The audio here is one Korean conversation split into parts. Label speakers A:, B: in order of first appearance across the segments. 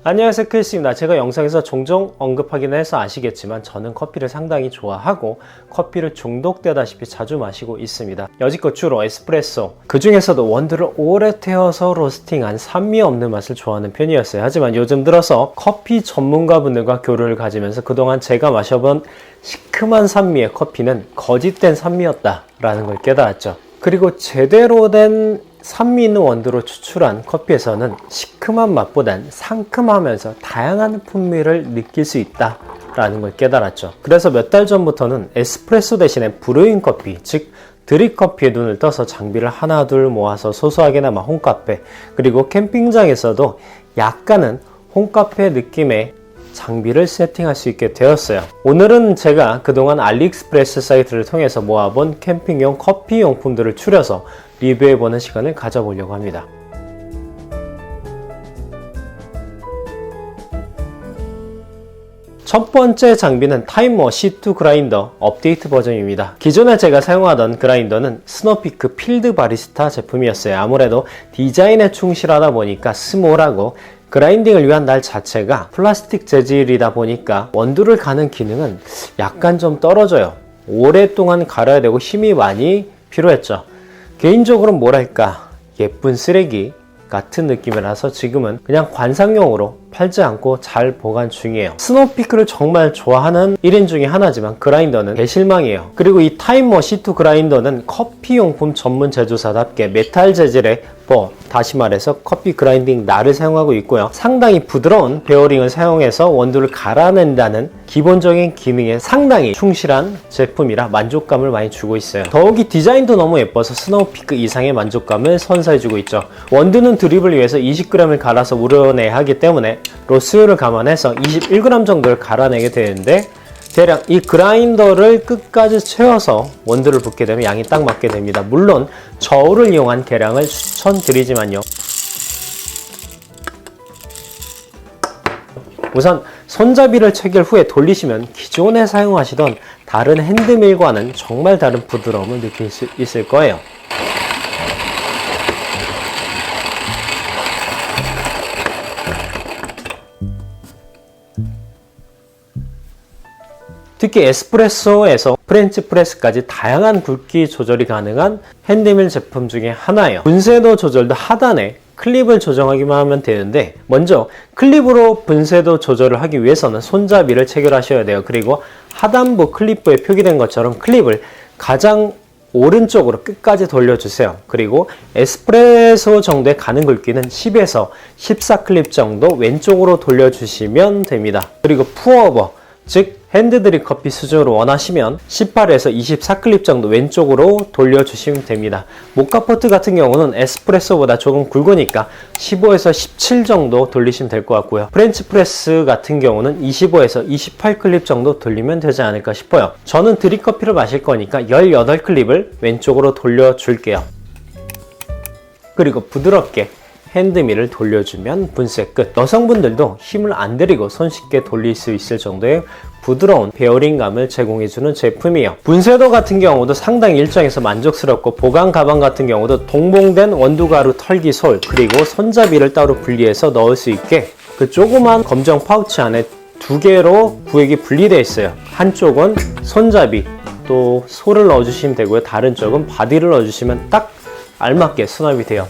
A: 안녕하세요, 크리스입니다. 제가 영상에서 종종 언급하기는 해서 아시겠지만 저는 커피를 상당히 좋아하고 커피를 중독되다시피 자주 마시고 있습니다. 여지껏 주로 에스프레소, 그 중에서도 원두를 오래 태워서 로스팅한 산미 없는 맛을 좋아하는 편이었어요. 하지만 요즘 들어서 커피 전문가분들과 교류를 가지면서 그동안 제가 마셔본 시큼한 산미의 커피는 거짓된 산미였다라는 걸 깨달았죠. 그리고 제대로 된 산미 있는 원두로 추출한 커피에서는 시큼한 맛보단 상큼하면서 다양한 풍미를 느낄 수 있다 라는 걸 깨달았죠. 그래서 몇 달 전부터는 에스프레소 대신에 브루잉 커피, 즉 드립 커피에 눈을 떠서 장비를 하나 둘 모아서 소소하게나마 홈카페, 그리고 캠핑장에서도 약간은 홈카페 느낌의 장비를 세팅할 수 있게 되었어요. 오늘은 제가 그동안 알리익스프레스 사이트를 통해서 모아본 캠핑용 커피 용품들을 추려서 리뷰해보는 시간을 가져보려고 합니다. 첫 번째 장비는 타이머 C2 그라인더 업데이트 버전입니다. 기존에 제가 사용하던 그라인더는 스노피크 필드 바리스타 제품이었어요. 아무래도 디자인에 충실하다 보니까 스몰하고 그라인딩을 위한 날 자체가 플라스틱 재질이다 보니까 원두를 가는 기능은 약간 좀 떨어져요. 오랫동안 갈아야 되고 힘이 많이 필요했죠. 개인적으로 뭐랄까 예쁜 쓰레기 같은 느낌이라서 지금은 그냥 관상용으로 팔지 않고 잘 보관 중이에요. 스노피크를 정말 좋아하는 1인 중에 하나지만 그라인더는 대실망이에요. 그리고 이 타이머 C2 그라인더는 커피용품 전문 제조사답게 메탈 재질의 다시 말해서 커피 그라인딩 날을 사용하고 있고요. 상당히 부드러운 베어링을 사용해서 원두를 갈아낸다는 기본적인 기능에 상당히 충실한 제품이라 만족감을 많이 주고 있어요. 더욱이 디자인도 너무 예뻐서 스노우피크 이상의 만족감을 선사해주고 있죠. 원두는 드립을 위해서 20g을 갈아서 우려내야 하기 때문에 로스율을 감안해서 21g 정도를 갈아내게 되는데 대략 이 그라인더를 끝까지 채워서 원두를 붓게 되면 양이 딱 맞게 됩니다. 물론 저울을 이용한 계량을 추천드리지만요. 우선 손잡이를 체결 후에 돌리시면 기존에 사용하시던 다른 핸드밀과는 정말 다른 부드러움을 느낄 수 있을 거예요. 특히 에스프레소에서 프렌치 프레스까지 다양한 굵기 조절이 가능한 핸드밀 제품 중에 하나예요. 분쇄도 조절도 하단에 클립을 조정하기만 하면 되는데 먼저 클립으로 분쇄도 조절을 하기 위해서는 손잡이를 체결하셔야 돼요. 그리고 하단부 클립부에 표기된 것처럼 클립을 가장 오른쪽으로 끝까지 돌려주세요. 그리고 에스프레소 정도의 가는 굵기는 10에서 14클립 정도 왼쪽으로 돌려주시면 됩니다. 그리고 푸어오버, 즉 핸드드립 커피 수준으로 원하시면 18에서 24클립 정도 왼쪽으로 돌려주시면 됩니다. 모카포트 같은 경우는 에스프레소보다 조금 굵으니까 15에서 17 정도 돌리시면 될 것 같고요. 프렌치 프레스 같은 경우는 25에서 28클립 정도 돌리면 되지 않을까 싶어요. 저는 드립 커피를 마실 거니까 18클립을 왼쪽으로 돌려줄게요. 그리고 부드럽게 핸드밀을 돌려주면 분쇄 끝. 여성분들도 힘을 안 들이고 손쉽게 돌릴 수 있을 정도의 부드러운 베어링감을 제공해주는 제품이에요. 분쇄도 같은 경우도 상당히 일정해서 만족스럽고 보관 가방 같은 경우도 동봉된 원두가루 털기 솔 그리고 손잡이를 따로 분리해서 넣을 수 있게 그 조그만 검정 파우치 안에 두 개로 구획이 분리되어 있어요. 한쪽은 손잡이 또 솔을 넣어주시면 되고요. 다른 쪽은 바디를 넣어주시면 딱 알맞게 수납이 돼요.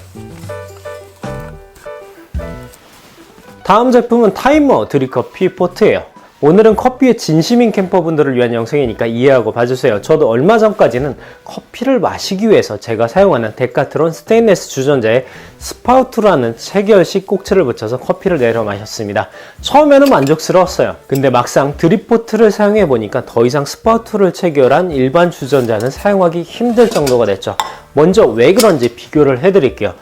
A: 다음 제품은 타이머 드립커피 포트예요. 오늘은 커피에 진심인 캠퍼분들을 위한 영상이니까 이해하고 봐주세요. 저도 얼마 전까지는 커피를 마시기 위해서 제가 사용하는 데카트론 스테인레스 주전자에 스파우트라는 체결식 꼭지를 붙여서 커피를 내려 마셨습니다. 처음에는 만족스러웠어요. 근데 막상 드립포트를 사용해 보니까 더 이상 스파우트를 체결한 일반 주전자는 사용하기 힘들 정도가 됐죠. 먼저 왜 그런지 비교를 해드릴게요.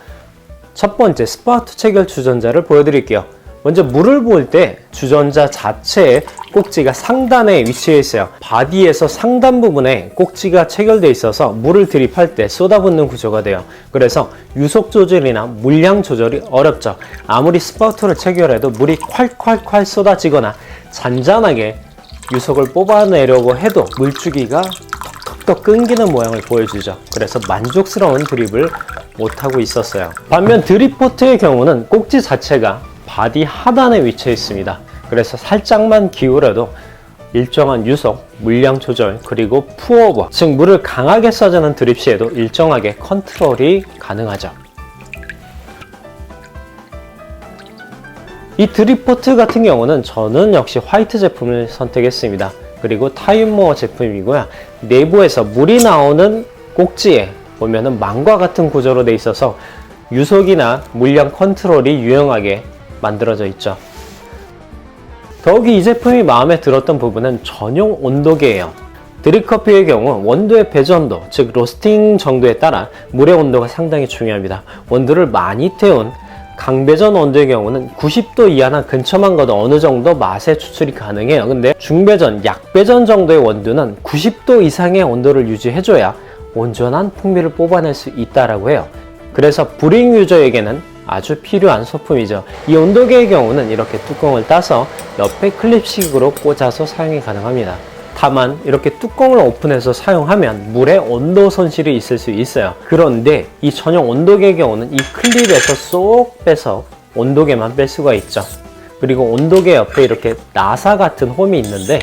A: 첫 번째 스파우트 체결 주전자를 보여드릴게요. 먼저 물을 부을 때 주전자 자체에 꼭지가 상단에 위치해 있어요. 바디에서 상단 부분에 꼭지가 체결되어 있어서 물을 드립할 때 쏟아붓는 구조가 돼요. 그래서 유속 조절이나 물량 조절이 어렵죠. 아무리 스파우트를 체결해도 물이 콸콸콸 쏟아지거나 잔잔하게 유속을 뽑아내려고 해도 물주기가 턱턱턱 끊기는 모양을 보여주죠. 그래서 만족스러운 드립을 못하고 있었어요. 반면 드립포트의 경우는 꼭지 자체가 바디 하단에 위치해 있습니다. 그래서 살짝만 기울여도 일정한 유속, 물량 조절, 그리고 푸어버, 즉 물을 강하게 쏴주는 드립 시에도 일정하게 컨트롤이 가능하죠. 이 드립 포트 같은 경우는 저는 역시 화이트 제품을 선택했습니다. 그리고 타임모어 제품이고요. 내부에서 물이 나오는 꼭지에 보면은 망과 같은 구조로 되어 있어서 유속이나 물량 컨트롤이 유용하게 만들어져 있죠. 더욱이 이 제품이 마음에 들었던 부분은 전용 온도계예요. 드립커피의 경우 원두의 배전도, 즉 로스팅 정도에 따라 물의 온도가 상당히 중요합니다. 원두를 많이 태운 강배전 원두의 경우는 90도 이하나 근처만 가도 어느 정도 맛의 추출이 가능해요. 근데 중배전, 약배전 정도의 원두는 90도 이상의 온도를 유지해줘야 온전한 풍미를 뽑아낼 수 있다고 해요. 그래서 브링 유저에게는 아주 필요한 소품이죠. 이 온도계의 경우는 이렇게 뚜껑을 따서 옆에 클립식으로 꽂아서 사용이 가능합니다. 다만 이렇게 뚜껑을 오픈해서 사용하면 물의 온도 손실이 있을 수 있어요. 그런데 이 전용 온도계의 경우는 이 클립에서 쏙 빼서 온도계만 뺄 수가 있죠. 그리고 온도계 옆에 이렇게 나사 같은 홈이 있는데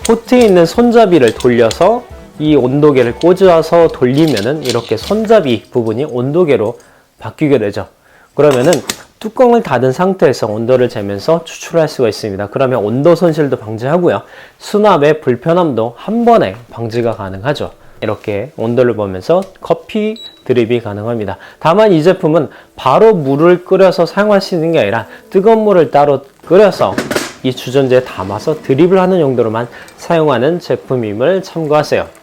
A: 포트에 있는 손잡이를 돌려서 이 온도계를 꽂아서 돌리면은 이렇게 손잡이 부분이 온도계로 바뀌게 되죠. 그러면은 뚜껑을 닫은 상태에서 온도를 재면서 추출할 수가 있습니다. 그러면 온도 손실도 방지하고요. 수납의 불편함도 한 번에 방지가 가능하죠. 이렇게 온도를 보면서 커피 드립이 가능합니다. 다만 이 제품은 바로 물을 끓여서 사용할 수 있는 게 아니라 뜨거운 물을 따로 끓여서 이 주전자에 담아서 드립을 하는 용도로만 사용하는 제품임을 참고하세요.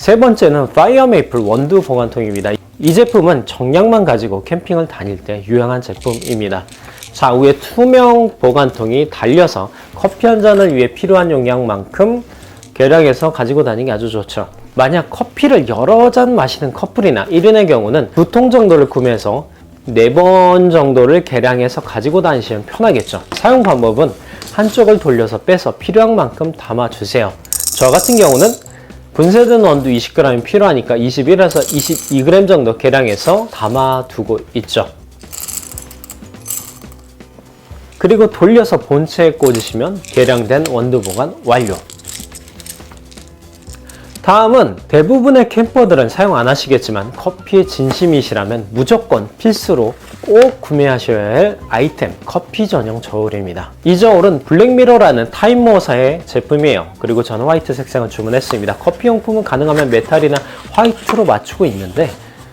A: 세 번째는 파이어 메이플 원두 보관통입니다. 이 제품은 정량만 가지고 캠핑을 다닐 때 유용한 제품입니다. 좌우에 투명 보관통이 달려서 커피 한 잔을 위해 필요한 용량만큼 계량해서 가지고 다니기 아주 좋죠. 만약 커피를 여러 잔 마시는 커플이나 1인의 경우는 2통 정도를 구매해서 4번 정도를 계량해서 가지고 다니시면 편하겠죠. 사용 방법은 한쪽을 돌려서 빼서 필요한 만큼 담아주세요. 저 같은 경우는 분쇄된 원두 20g이 필요하니까 21에서 22g 정도 계량해서 담아두고 있죠. 그리고 돌려서 본체에 꽂으시면 계량된 원두 보관 완료. 다음은 대부분의 캠퍼들은 사용 안 하시겠지만 커피에 진심이시라면 무조건 필수로 꼭 구매하셔야 할 아이템, 커피 전용 저울입니다. 이 저울은 블랙미러라는 타임모어사의 제품이에요. 그리고 저는 화이트 색상을 주문했습니다. 커피용품은 가능하면 메탈이나 화이트로 맞추고 있는데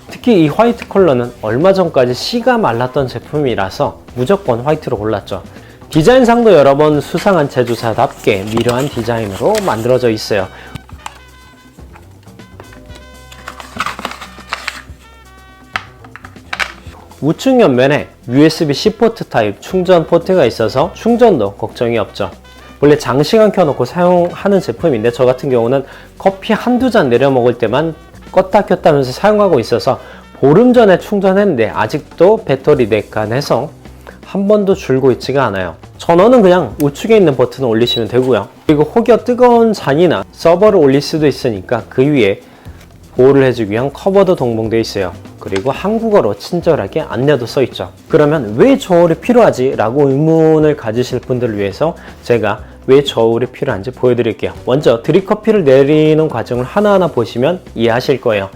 A: 특히 이 화이트 컬러는 얼마 전까지 씨가 말랐던 제품이라서 무조건 화이트로 골랐죠. 디자인상도 여러 번 수상한 제조사답게 미려한 디자인으로 만들어져 있어요. 우측 옆면에 USB-C 포트 타입 충전 포트가 있어서 충전도 걱정이 없죠. 원래 장시간 켜놓고 사용하는 제품인데 저 같은 경우는 커피 한두 잔 내려 먹을 때만 껐다 켰다 하면서 사용하고 있어서 보름 전에 충전했는데 아직도 배터리 내칸해서 한 번도 줄고 있지가 않아요. 전원은 그냥 우측에 있는 버튼을 올리시면 되고요. 그리고 혹여 뜨거운 잔이나 서버를 올릴 수도 있으니까 그 위에 보호를 해주기 위한 커버도 동봉되어 있어요. 그리고 한국어로 친절하게 안내도 써 있죠. 그러면 왜 저울이 필요하지? 라고 의문을 가지실 분들을 위해서 제가 왜 저울이 필요한지 보여드릴게요. 먼저 드립커피를 내리는 과정을 하나하나 보시면 이해하실 거예요.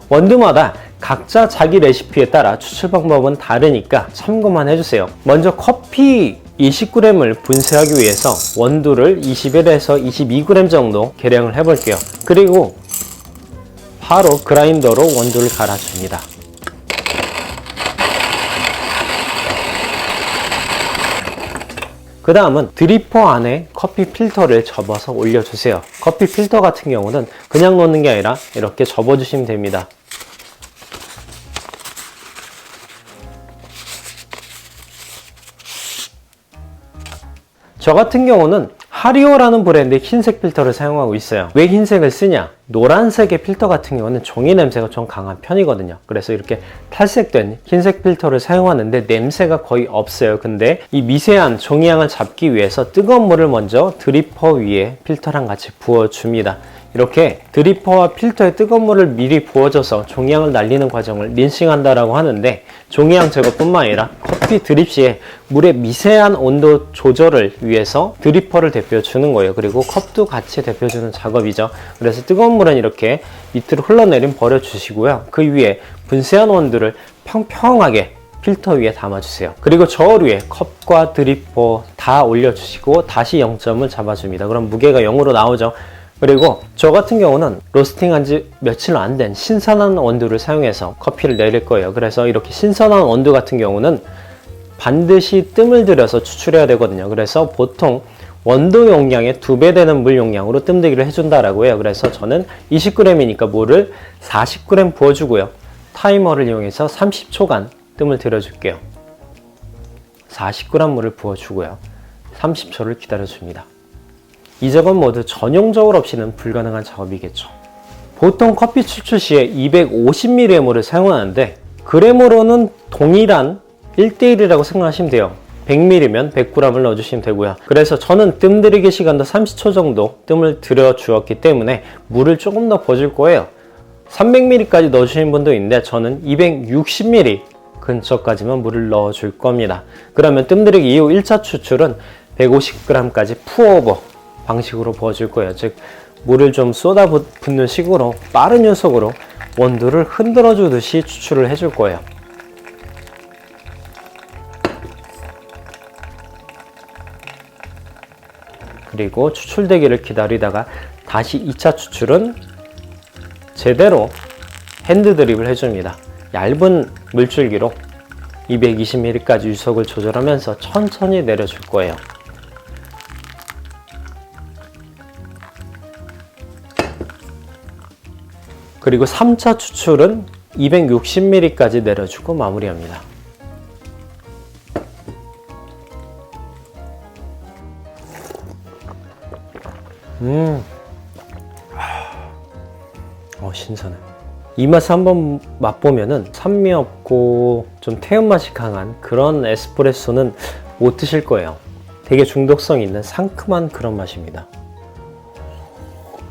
A: 원두마다 각자 자기 레시피에 따라 추출 방법은 다르니까 참고만 해주세요. 먼저 커피 29g을 분쇄하기 위해서 원두를 21에서 22g 정도 계량을 해볼게요. 그리고 바로 그라인더로 원두를 갈아줍니다. 그 다음은 드리퍼 안에 커피 필터를 접어서 올려주세요. 커피 필터 같은 경우는 그냥 넣는 게 아니라 이렇게 접어주시면 됩니다. 저 같은 경우는 하리오라는 브랜드의 흰색 필터를 사용하고 있어요. 왜 흰색을 쓰냐? 노란색의 필터 같은 경우는 종이 냄새가 좀 강한 편이거든요. 그래서 이렇게 탈색된 흰색 필터를 사용하는데 냄새가 거의 없어요. 근데 이 미세한 종이향을 잡기 위해서 뜨거운 물을 먼저 드리퍼 위에 필터랑 같이 부어줍니다. 이렇게 드리퍼와 필터에 뜨거운 물을 미리 부어줘서 종이향을 날리는 과정을 린싱한다라고 하는데, 종이향 제거뿐만 아니라 커피 드립 시에 물의 미세한 온도 조절을 위해서 드리퍼를 데펴주는 거예요. 그리고 컵도 같이 데펴주는 작업이죠. 그래서 뜨거운 물은 이렇게 밑으로 흘러내림 버려주시고요. 그 위에 분쇄한 원두를 평평하게 필터 위에 담아주세요. 그리고 저울 위에 컵과 드리퍼 다 올려주시고 다시 0점을 잡아줍니다. 그럼 무게가 0으로 나오죠. 그리고 저 같은 경우는 로스팅한 지 며칠 안 된 신선한 원두를 사용해서 커피를 내릴 거예요. 그래서 이렇게 신선한 원두 같은 경우는 반드시 뜸을 들여서 추출해야 되거든요. 그래서 보통 원두 용량의 2배 되는 물 용량으로 뜸들이를 해준다라고 해요. 그래서 저는 20g이니까 물을 40g 부어주고요. 타이머를 이용해서 30초간 뜸을 들여줄게요. 40g 물을 부어주고요. 30초를 기다려줍니다. 이 작업 모두 전용저울 없이는 불가능한 작업이겠죠. 보통 커피 추출 시에 250ml의 물을 사용하는데 그램으로는 동일한 1대1이라고 생각하시면 돼요. 100ml면 100g을 넣어주시면 되고요. 그래서 저는 뜸 들이기 시간도 30초 정도 뜸을 들여 주었기 때문에 물을 조금 더 부어줄 거예요. 300ml까지 넣어주시는 분도 있는데 저는 260ml 근처까지만 물을 넣어줄 겁니다. 그러면 뜸 들이기 이후 1차 추출은 150g까지 푸어오버 방식으로 부어줄 거예요. 즉 물을 좀 쏟아붓는 식으로 빠른 연속으로 원두를 흔들어 주듯이 추출을 해줄 거예요. 그리고 추출되기를 기다리다가 다시 2차 추출은 제대로 핸드 드립을 해줍니다. 얇은 물줄기로 220ml까지 유속을 조절하면서 천천히 내려줄 거예요. 그리고 3차 추출은 260ml까지 내려주고 마무리합니다. 신선해. 이 맛을 한번 맛보면은 산미 없고 좀 태운 맛이 강한 그런 에스프레소는 못 드실 거예요. 되게 중독성 있는 상큼한 그런 맛입니다.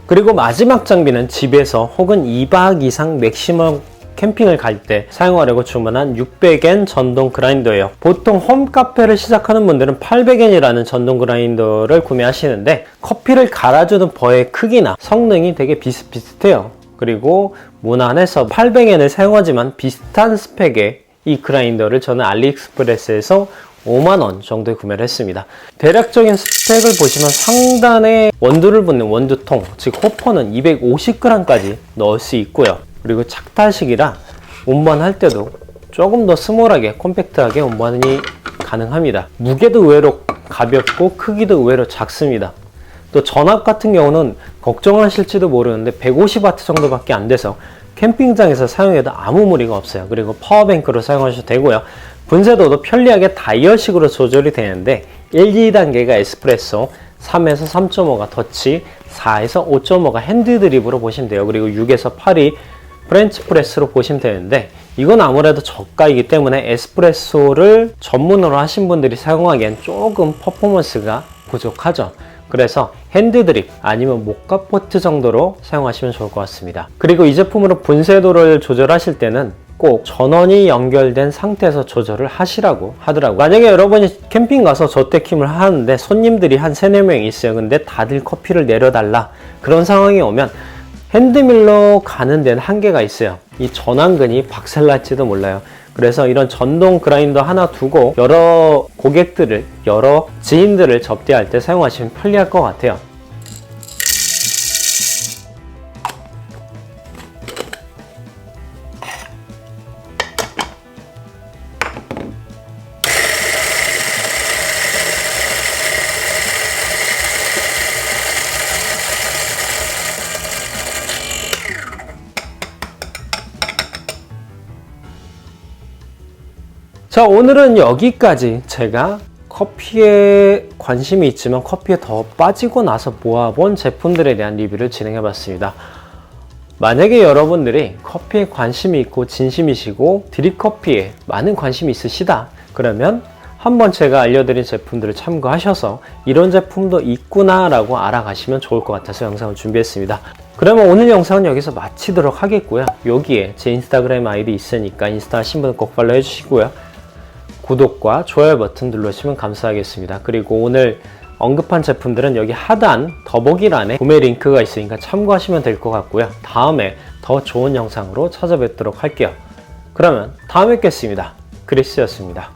A: 그리고 마지막 장비는 집에서 혹은 2박 이상 맥시멈 캠핑을 갈 때 사용하려고 주문한 600N 전동 그라인더예요. 보통 홈카페를 시작하는 분들은 800N이라는 전동 그라인더를 구매하시는데 커피를 갈아주는 버의 크기나 성능이 되게 비슷비슷해요. 그리고 무난해서 800N을 사용하지만 비슷한 스펙의 이 그라인더를 저는 알리익스프레스에서 5만원 정도에 구매를 했습니다. 대략적인 스펙을 보시면 상단에 원두를 붓는 원두통, 즉 호퍼는 250g까지 넣을 수 있고요. 그리고 착탈식이라 운반할 때도 조금 더 스몰하게 콤팩트하게 운반이 가능합니다. 무게도 의외로 가볍고 크기도 의외로 작습니다. 또 전압 같은 경우는 걱정하실지도 모르는데 150W 정도밖에 안 돼서 캠핑장에서 사용해도 아무 무리가 없어요. 그리고 파워뱅크로 사용하셔도 되고요. 분쇄도도 편리하게 다이얼식으로 조절이 되는데 1, 2단계가 에스프레소, 3에서 3.5가 더치, 4에서 5.5가 핸드 드립으로 보시면 돼요. 그리고 6에서 8이 프렌치 프레스로 보시면 되는데 이건 아무래도 저가이기 때문에 에스프레소를 전문으로 하신 분들이 사용하기엔 조금 퍼포먼스가 부족하죠. 그래서 핸드 드립 아니면 모카포트 정도로 사용하시면 좋을 것 같습니다. 그리고 이 제품으로 분쇄도를 조절하실 때는 꼭 전원이 연결된 상태에서 조절을 하시라고 하더라고요. 만약에 여러분이 캠핑 가서 저택킴을 하는데 손님들이 한 3, 4명이 있어요. 근데 다들 커피를 내려달라 그런 상황이 오면 핸드밀로 가는 데는 한계가 있어요. 이 전완근이 박살날지도 몰라요. 그래서 이런 전동 그라인더 하나 두고 여러 고객들을, 여러 지인들을 접대할 때 사용하시면 편리할 것 같아요. 자, 오늘은 여기까지 제가 커피에 관심이 있지만 커피에 더 빠지고 나서 모아본 제품들에 대한 리뷰를 진행해 봤습니다. 만약에 여러분들이 커피에 관심이 있고 진심이시고 드립커피에 많은 관심이 있으시다 그러면 한번 제가 알려드린 제품들을 참고하셔서 이런 제품도 있구나 라고 알아가시면 좋을 것 같아서 영상을 준비했습니다. 그러면 오늘 영상은 여기서 마치도록 하겠고요. 여기에 제 인스타그램 아이디 있으니까 인스타 하신 분은 꼭 팔로우 해주시고요. 구독과 좋아요 버튼 눌러주시면 감사하겠습니다. 그리고 오늘 언급한 제품들은 여기 하단 더보기란에 구매 링크가 있으니까 참고하시면 될 것 같고요. 다음에 더 좋은 영상으로 찾아뵙도록 할게요. 그러면 다음에 뵙겠습니다. 크리스였습니다.